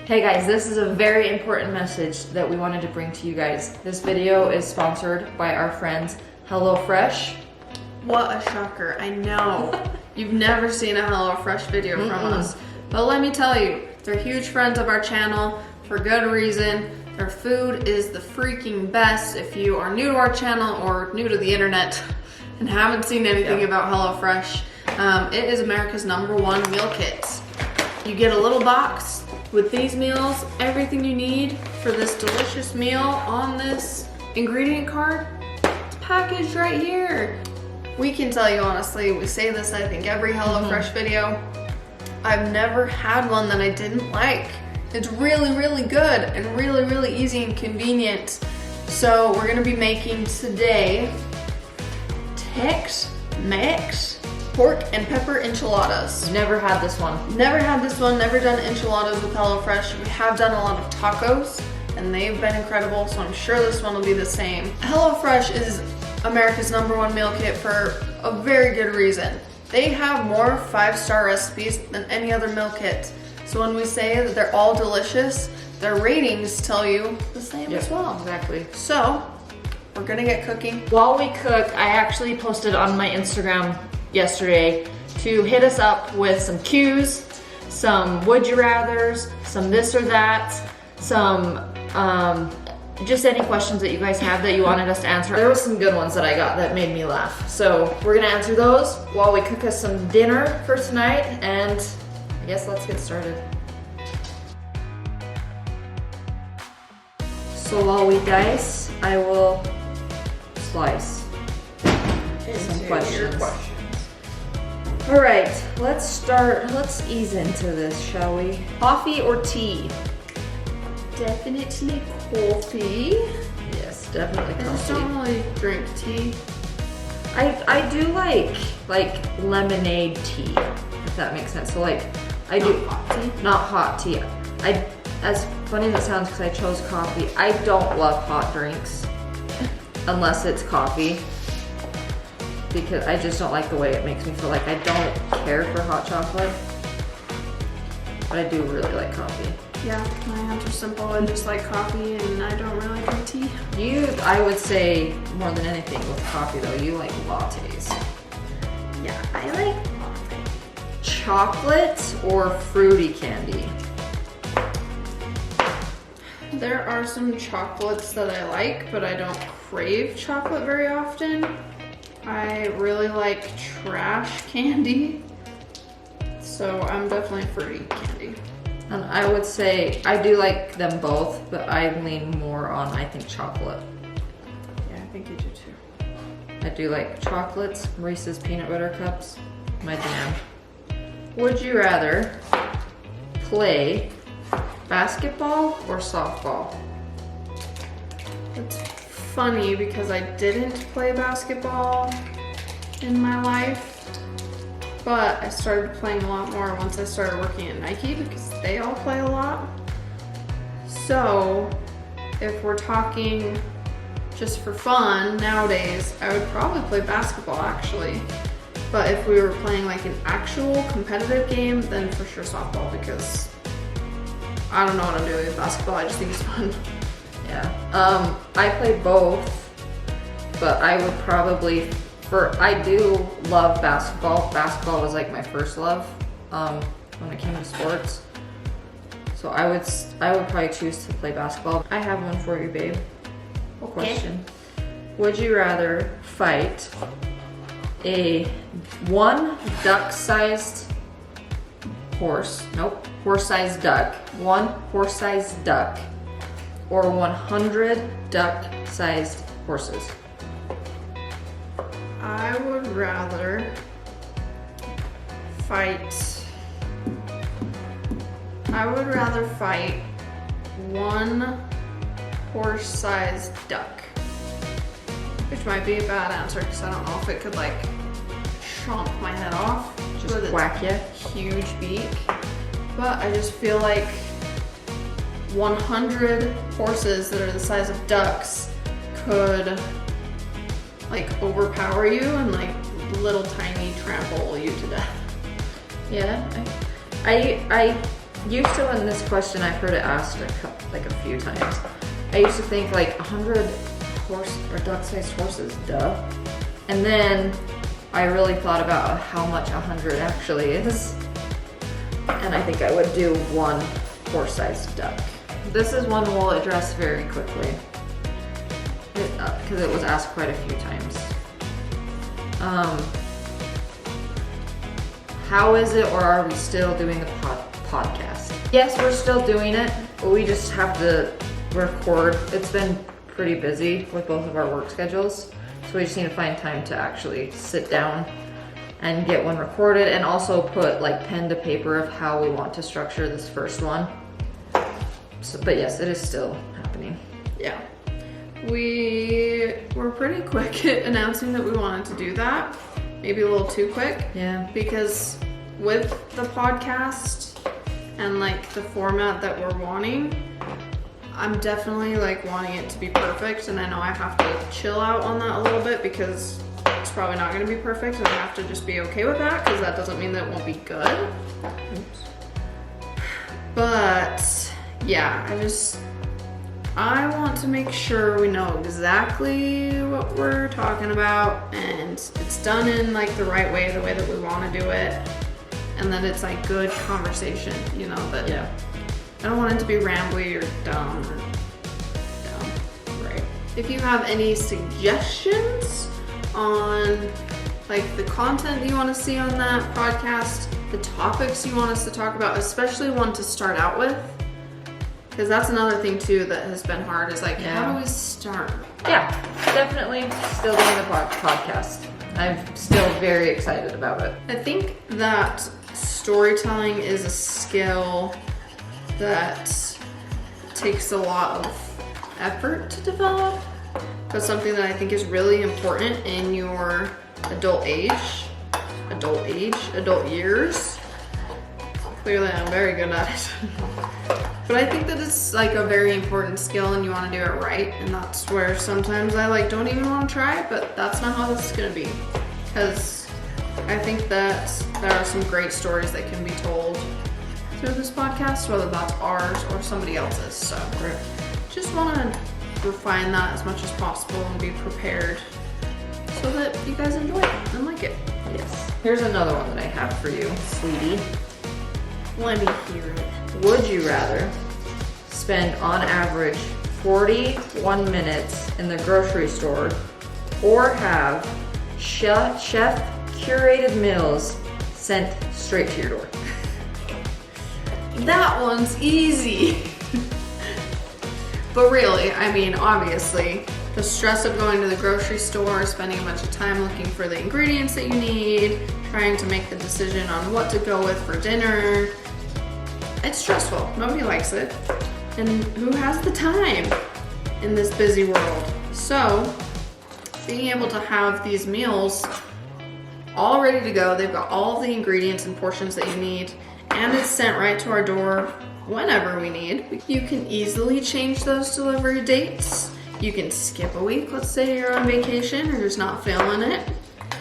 Hey guys, this is a very important message that we wanted to bring to you guys. This video is sponsored by our friends HelloFresh. What a shocker, I know. You've never seen a HelloFresh video from us. But let me tell you, they're huge friends of our channel for good reason. Their food is the freaking best. If you are new to our channel or new to the internet and haven't seen anything about HelloFresh, it is America's #1 meal kit. You get a little box with these meals, everything you need for this delicious meal on this ingredient card. It's packaged right here. We can tell you honestly, we say this I think every HelloFresh video, I've never had one that I didn't like. It's really, really good and really, really easy and convenient. So we're gonna be making today Tex-Mex pork and pepper enchiladas. Never had this one. Never had this one, never done enchiladas with HelloFresh. We have done a lot of tacos and they've been incredible, so I'm sure this one will be the same. HelloFresh is America's #1 meal kit for a very good reason. They have more 5-star recipes than any other meal kit. So when we say that they're all delicious, their ratings tell you the same as well. Exactly. So we're gonna get cooking. While we cook, I actually posted on my Instagram yesterday to hit us up with some cues, some would you rathers, some this or that, some just any questions that you guys have that you wanted us to answer. There was some good ones that I got that made me laugh. So we're gonna answer those while we cook us some dinner for tonight, and I guess let's get started. So while we dice, I will slice some questions. All right, let's start. Let's ease into this, shall we? Coffee or tea? Definitely coffee. Yes, definitely I just coffee. don't really drink tea. I do like lemonade tea, if that makes sense. So like, I do hot tea. Not hot tea. As funny as it sounds, because I chose coffee. I don't love hot drinks unless it's coffee, because I just don't like the way it makes me feel. Like, I don't care for hot chocolate, but I do really like coffee. Yeah, my answer's simple. I just like coffee and I don't really drink tea. I would say more than anything with coffee though, you like lattes. Yeah, I like coffee. Chocolate or fruity candy? There are some chocolates that I like, but I don't crave chocolate very often. I really like trash candy, so I'm definitely fruity candy. And I would say I do like them both, but I lean more on, I think, chocolate. Yeah, I think you do too. I do like chocolates, Reese's peanut butter cups, my jam. Would you rather play basketball or softball? It's funny because I didn't play basketball in my life, but I started playing a lot more once I started working at Nike because they all play a lot. So if we're talking just for fun nowadays, I would probably play basketball actually. But if we were playing like an actual competitive game, then for sure softball, because I don't know what I'm doing with basketball, I just think it's fun. Yeah, I play both, but I would probably, I do love basketball. Basketball was like my first love when it came to sports. So I would probably choose to play basketball. I have one for you, babe. Okay. Question. Would you rather fight one duck-sized horse, nope, horse-sized duck, one horse-sized duck, or 100 duck-sized horses? I would rather fight one horse-sized duck, which might be a bad answer because I don't know if it could like chomp my head off. Just whack you. Huge beak. But I just feel like 100 horses that are the size of ducks could like overpower you and like little tiny trample you to death. Yeah, I used to, when this question, I've heard it asked like a few times. I used to think like 100 horse or duck-sized horses, duh. And then I really thought about how much 100 actually is. And I think I would do 1 horse-sized duck. This is one we'll address very quickly. Because it was asked quite a few times. How is it, or are we still doing the podcast? Yes, we're still doing it, but we just have to record. It's been pretty busy with both of our work schedules, so we just need to find time to actually sit down and get one recorded, and also put like pen to paper of how we want to structure this first one. So, but yes, it is still happening. Yeah. We were pretty quick at announcing that we wanted to do that. Maybe a little too quick. Yeah. Because with the podcast and like the format that we're wanting, I'm definitely like wanting it to be perfect, and I know I have to chill out on that a little bit because it's probably not going to be perfect, and I have to just be okay with that, because that doesn't mean that it won't be good. Oops. But yeah, I want to make sure we know exactly what we're talking about, and it's done in like the right way, the way that we want to do it, and that it's like good conversation, you know, that Yeah. I don't want it to be rambly or dumb. Right. If you have any suggestions on like the content that you want to see on that podcast, the topics you want us to talk about, especially one to start out with, because that's another thing too that has been hard, is like, how do we start? Yeah, definitely still doing the podcast. I'm still very excited about it. I think that storytelling is a skill that takes a lot of effort to develop, but something that I think is really important in your adult years. Clearly I'm very good at it. But I think that it's like a very important skill, and you want to do it right, and that's where sometimes I like don't even want to try it, but that's not how this is going to be, because I think that there are some great stories that can be told through this podcast, whether that's ours or somebody else's. So just want to refine that as much as possible and be prepared so that you guys enjoy it and like it. Yes. Here's another one that I have for you, sweetie. Let me hear it. Would you rather spend on average 41 minutes in the grocery store, or have chef curated meals sent straight to your door? That one's easy. But really, I mean, obviously, the stress of going to the grocery store, spending a bunch of time looking for the ingredients that you need, trying to make the decision on what to go with for dinner, it's stressful. Nobody likes it. And who has the time in this busy world? So, being able to have these meals all ready to go, they've got all the ingredients and portions that you need, and it's sent right to our door whenever we need. You can easily change those delivery dates. You can skip a week. Let's say you're on vacation or just not feeling it.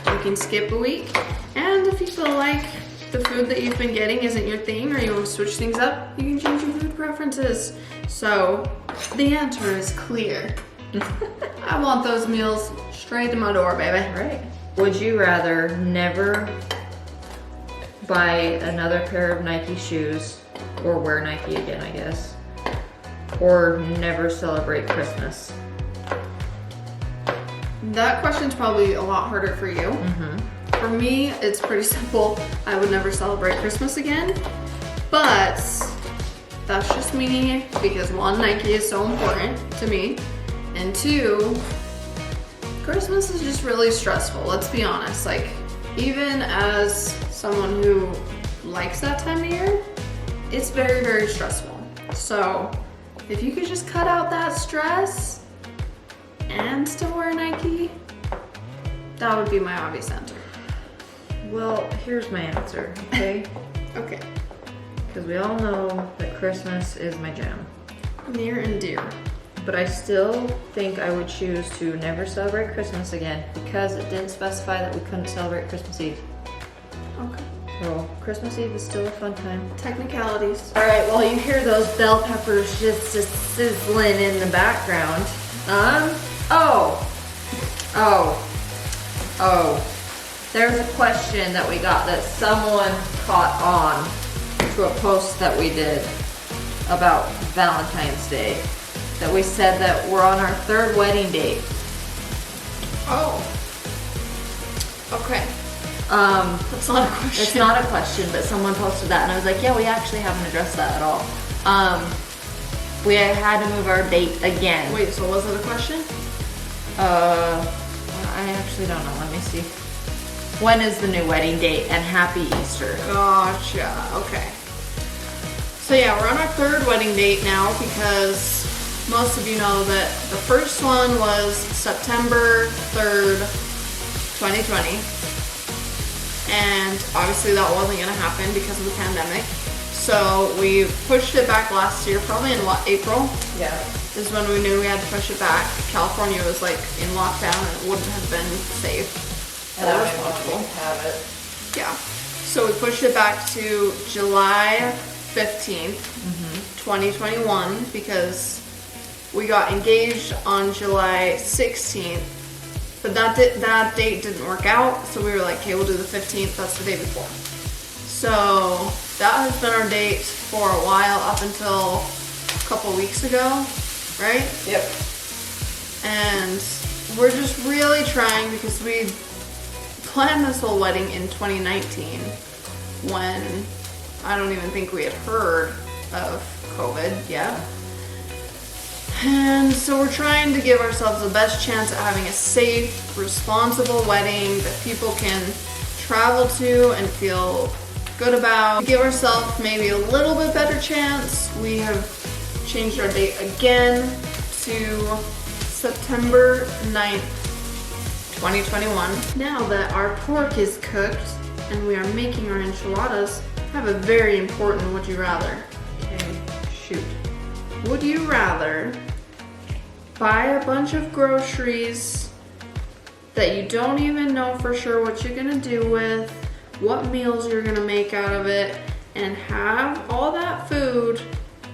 You can skip a week. And if you feel like the food that you've been getting isn't your thing, or you want to switch things up, you can change your food preferences. So the answer is clear. I want those meals straight to my door, baby. Right. Would you rather never buy another pair of Nike shoes, or wear Nike again, I guess, or never celebrate Christmas? That question's probably a lot harder for you. For me, it's pretty simple. I would never celebrate Christmas again, but that's just me, because one, Nike is so important to me, and two, Christmas is just really stressful. Let's be honest. Like, even as someone who likes that time of year, it's very, very stressful. So if you could just cut out that stress and still wear Nike, that would be my obvious answer. Well, here's my answer, okay? Okay. Because we all know that Christmas is my jam. Near and dear. But I still think I would choose to never celebrate Christmas again, because it didn't specify that we couldn't celebrate Christmas Eve. Okay. Well, Christmas Eve is still a fun time. Technicalities. All right, well, you hear those bell peppers just sizzling in the background. There's a question that we got that someone caught on to a post that we did about Valentine's Day. That we said that we're on our 3rd wedding date. Oh. Okay. That's not a question. It's not a question, but someone posted that and I was like, yeah, we actually haven't addressed that at all. We had to move our date again. Wait, so was it a question? I actually don't know. Let me see. When is the new wedding date? And happy Easter. Gotcha. Okay. So yeah, we're on our 3rd wedding date now because most of you know that the first one was September 3rd, 2020. And obviously that wasn't gonna happen because of the pandemic. So we pushed it back last year, probably in April. Yeah. Is when we knew we had to push it back. California was like in lockdown and it wouldn't have been safe or responsible. Have it. Yeah. So we pushed it back to July 15th, 2021 because we got engaged on July 16th. But that date didn't work out, so we were like, okay, we'll do the 15th, that's the day before. So that has been our date for a while, up until a couple weeks ago, right? Yep. And we're just really trying because we planned this whole wedding in 2019 when I don't even think we had heard of COVID yet. And so we're trying to give ourselves the best chance at having a safe, responsible wedding that people can travel to and feel good about. To give ourselves maybe a little bit better chance, we have changed our date again to September 9th, 2021. Now that our pork is cooked and we are making our enchiladas, I have a very important would you rather. Okay, shoot. Would you rather buy a bunch of groceries that you don't even know for sure what you're gonna do with, what meals you're gonna make out of it, and have all that food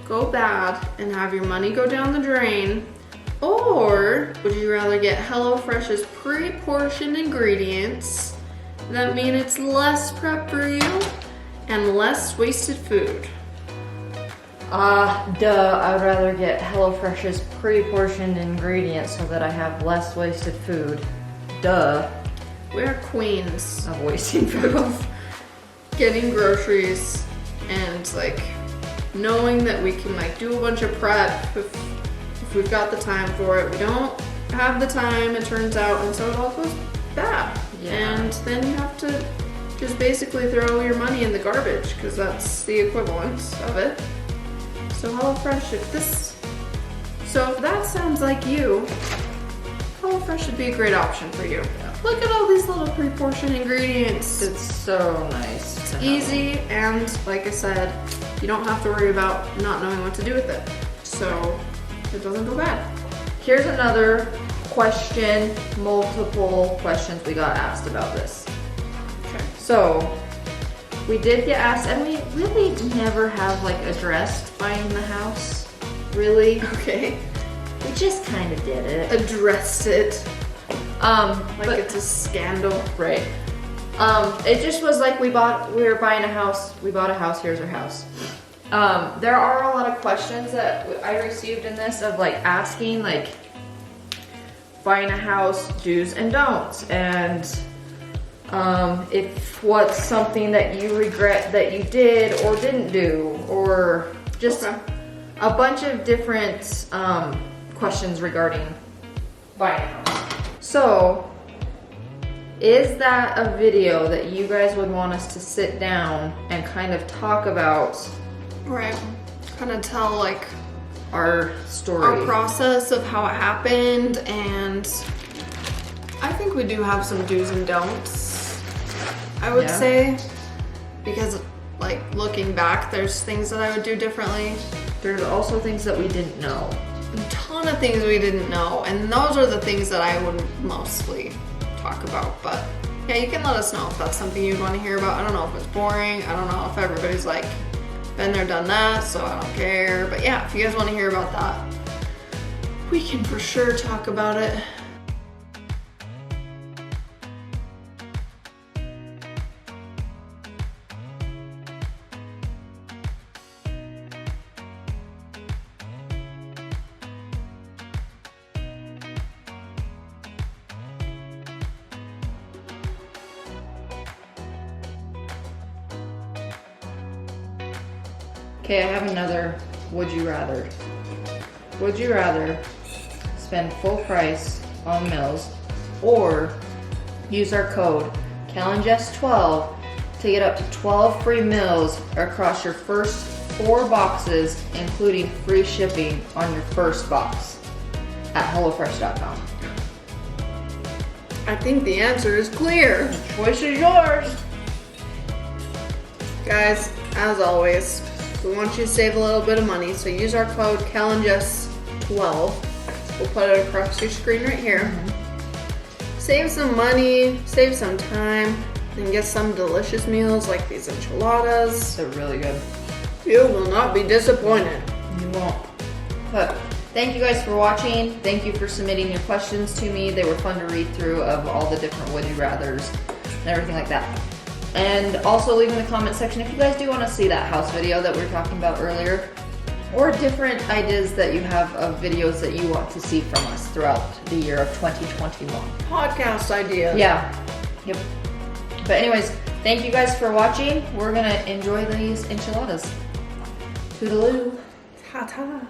go bad and have your money go down the drain? Or would you rather get HelloFresh's pre-portioned ingredients that mean it's less prep for you and less wasted food? I would rather get HelloFresh's pre-portioned ingredients so that I have less wasted food. Duh. We're queens Of wasting food. of getting groceries and like knowing that we can like do a bunch of prep if we've got the time for it. We don't have the time, it turns out, and so it all goes bad. Yeah. And then you have to just basically throw your money in the garbage because that's the equivalent of it. So HelloFresh, if that sounds like you, HelloFresh should be a great option for you. Yeah. Look at all these little pre-portioned ingredients. It's so nice. It's easy, and like I said, you don't have to worry about not knowing what to do with it. So it doesn't go bad. Here's another question, multiple questions we got asked about this. Okay. So, we did get asked, and we really never have like addressed buying the house. Really? Okay. We just kind of did it. Addressed it like but, it's a scandal. right. It just was like we were buying a house, we bought a house, here's our house. There are a lot of questions that I received in this of like asking like buying a house, do's and don'ts, and if what's something that you regret that you did or didn't do, or just a bunch of different questions regarding buying a house. So, is that a video that you guys would want us to sit down and kind of talk about? Right. Kind of tell like Our story. our process of how it happened, and I think we do have some do's and don'ts, I would Yeah. say, because like looking back, there's things that I would do differently. There's also things that we didn't know. A ton of things we didn't know, and those are the things that I would mostly talk about. But Yeah, you can let us know if that's something you'd want to hear about. I don't know if it's boring. I don't know if everybody's like, been there, done that, so I don't care. But yeah, if you guys want to hear about that, we can for sure talk about it. Okay, I have another would you rather. Would you rather spend full price on meals or use our code KaleandJess12 to get up to 12 free meals across your first 4 boxes, including free shipping on your first box at HelloFresh.com? I think the answer is clear. The choice is yours. Guys, as always, we want you to save a little bit of money, so use our code KaleandJess12. We'll put it across your screen right here. Save some money, save some time, and get some delicious meals like these enchiladas. They're really good. You will not be disappointed. You won't. But thank you guys for watching. Thank you for submitting your questions to me. They were fun to read through of all the different would you rathers and everything like that. And also leave in the comment section if you guys do want to see that house video that we were talking about earlier, or different ideas that you have of videos that you want to see from us throughout the year of 2021. Podcast idea. Yeah. Yep. But anyways, thank you guys for watching. We're gonna enjoy these enchiladas. Toodaloo. Ta-ta.